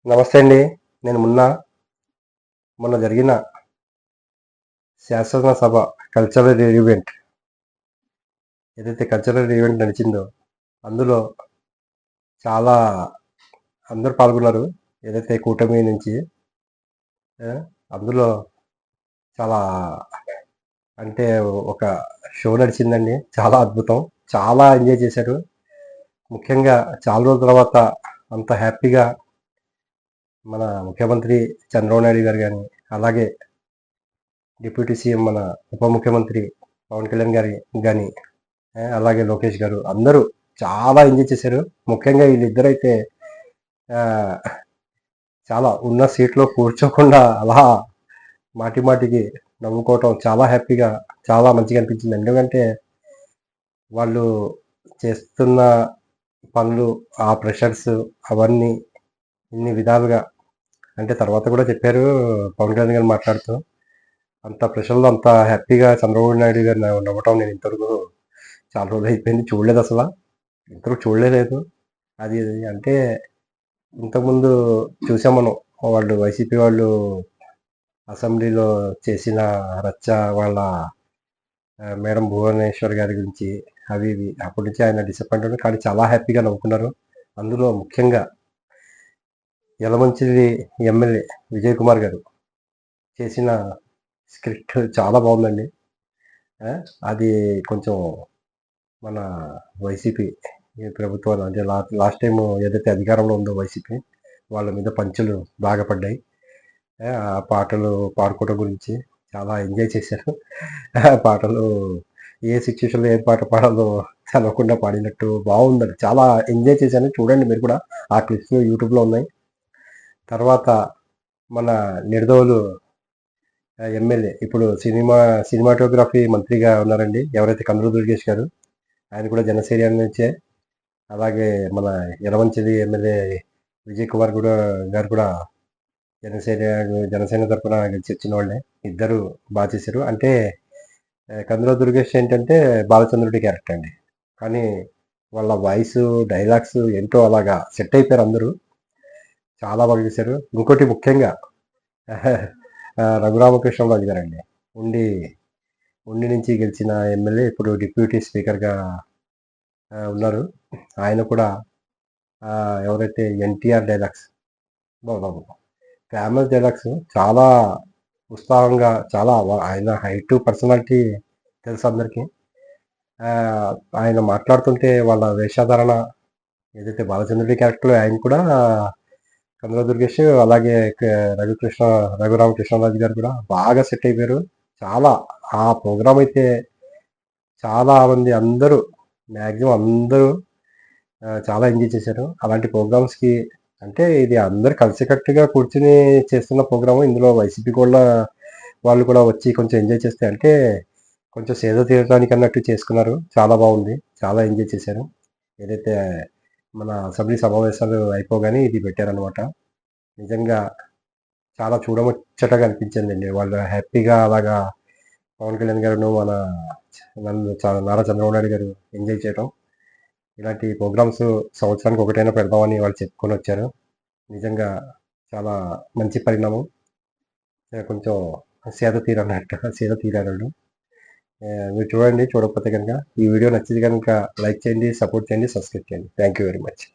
నమస్తే అండి. నేను మొన్న జరిగిన శాసనసభ కల్చరల్ ఈవెంట్ ఏదైతే కల్చరల్ ఈవెంట్ నడిచిందో అందులో చాలా అందరూ పాల్గొన్నారు. ఏదైతే కూటమి నుంచి అందులో చాలా అంటే ఒక షో నడిచిందండి. చాలా అద్భుతం. చాలా ఎంజాయ్ చేశారు. ముఖ్యంగా చాలా రోజుల తర్వాత అంత హ్యాపీగా మన ముఖ్యమంత్రి చంద్రబాబు నాయుడు గారు గాని, అలాగే డిప్యూటీ సీఎం మన ఉప ముఖ్యమంత్రి పవన్ కళ్యాణ్ గాని అలాగే లోకేష్ గారు అందరూ చాలా ఎంజాయ్ చేశారు. ముఖ్యంగా వీళ్ళిద్దరైతే చాలా ఉన్న సీట్లో కూర్చోకుండా అలా మాటికి నవ్వుకోవటం చాలా హ్యాపీగా చాలా మంచిగా అనిపించింది. ఎందుకంటే వాళ్ళు చేస్తున్న పనులు, ఆ ప్రెషర్స్ అవన్నీ ఇన్ని విధాలుగా అంటే తర్వాత కూడా చెప్పారు పవన్ కళ్యాణ్ గారు మాట్లాడుతూ. అంత ప్రెషర్‌లో అంత హ్యాపీగా చంద్రబాబు నాయుడు గారు నవ్వటం నేను ఇంతవరకు చాలా రోజులు అయిపోయింది చూడలేదు అసల. ఇంతవరకు చూడలేదు. అది అంటే ఇంతకుముందు చూసాం మనం. వాళ్ళు వైసీపీ వాళ్ళు అసెంబ్లీలో చేసిన రచ్చ, వాళ్ళ మేడం భువనేశ్వర్ గారి గురించి అవి ఇవి అప్పటి నుంచి ఆయన డిసప్పాయింట్ అయ్యారు. కానీ చాలా హ్యాపీగా నవ్వుకున్నారు. అందులో ముఖ్యంగా యలమంచిలి ఎమ్మెల్యే విజయ్ కుమార్ గారు చేసిన స్క్రిప్ట్ చాలా బాగుందండి. అది కొంచెం మన వైసీపీ ప్రభుత్వాలు అంటే లాస్ట్ టైం ఏదైతే అధికారంలో ఉందో వైసీపీ వాళ్ళ మీద పంచులు బాగా పడ్డాయి. ఆ పాటలు పాడుకోవడం గురించి చాలా ఎంజాయ్ చేశారు. పాటలు ఏ సిచ్యుయేషన్లో ఏ పాట పాడాలో తెలవకుండా పాడినట్టు బాగుందండి. చాలా ఎంజాయ్ చేశాను. చూడండి మీరు కూడా. ఆ క్లిప్స్ యూట్యూబ్లో ఉన్నాయి. తర్వాత మన నిడదవోలు ఎమ్మెల్యే ఇప్పుడు సినిమాటోగ్రఫీ మంత్రిగా ఉన్నారండి. ఎవరైతే కందులు దుర్గేష్ గారు. ఆయన కూడా జనసేన నుంచే. అలాగే మన యలమంచిలి ఎమ్మెల్యే విజయ్ కుమార్ గారు కూడా జనసేన తరఫున గెలిచి వచ్చిన వాళ్ళే. ఇద్దరు బాగా చేశారు. అంటే కందుల దుర్గేష్ ఏంటంటే బాలచంద్రుడి క్యారెక్టర్ అండి. కానీ వాళ్ళ వాయిస్, డైలాగ్స్ ఏంటో అలాగా సెట్ అయిపోయారు అందరూ. చాలా బాగా చేశారు. ఇంకోటి ముఖ్యంగా రఘురామకృష్ణరాజు గారండి. ఉండి నుంచి గెలిచిన ఎమ్మెల్యే ఇప్పుడు డిప్యూటీ స్పీకర్గా ఉన్నారు. ఆయన కూడా ఎవరైతే ఎన్టీఆర్ డైలాగ్స్ బాబు ఫేమస్ డైలాగ్స్ చాలా ఉత్సాహంగా చాలా ఆయన హైట్ పర్సనాలిటీ తెలుసు అందరికీ. ఆయన మాట్లాడుతుంటే వాళ్ళ వేషధారణ ఏదైతే బాలచంద్రుడి క్యారెక్టర్ ఆయన కూడా కందుల దుర్గేష్ అలాగే రఘురామకృష్ణరాజు గారు కూడా బాగా సెట్ అయిపోయారు. చాలా ఆ ప్రోగ్రాం అయితే చాలా మంది అందరూ మ్యాక్సిమం అందరూ చాలా ఎంజాయ్ చేశారు. అలాంటి ప్రోగ్రామ్స్కి అంటే ఇది అందరు కలిసికట్టుగా కూర్చుని చేస్తున్న ప్రోగ్రాము. ఇందులో వైసీపీ వాళ్ళు కూడా వచ్చి కొంచెం ఎంజాయ్ చేస్తే అంటే కొంచెం సేద తీరడానికి అన్నట్టు చేసుకున్నారు. చాలా బాగుంది. చాలా ఎంజాయ్ చేశారు. ఏదైతే మన అసెంబ్లీ సమావేశాలు అయిపోగానే ఇది పెట్టారనమాట. నిజంగా చాలా చూడముచ్చటగా అనిపించిందండి. వాళ్ళు హ్యాపీగా అలాగా పవన్ కళ్యాణ్ గారును నారా చంద్రబాబు నాయుడు గారు ఎంజాయ్ చేయడం. ఇలాంటి ప్రోగ్రామ్స్ సంవత్సరానికి ఒకటైనా పెడదామని వాళ్ళు చెప్పుకొని వచ్చారు. నిజంగా చాలా మంచి పరిణామం. కొంచెం సేద తీరారు. మీరు చూడండి. చూడకపోతే కనుక ఈ వీడియో నచ్చింది కనుక లైక్ చేయండి, సపోర్ట్ చేయండి, సబ్స్క్రైబ్ చేయండి. Thank you very much.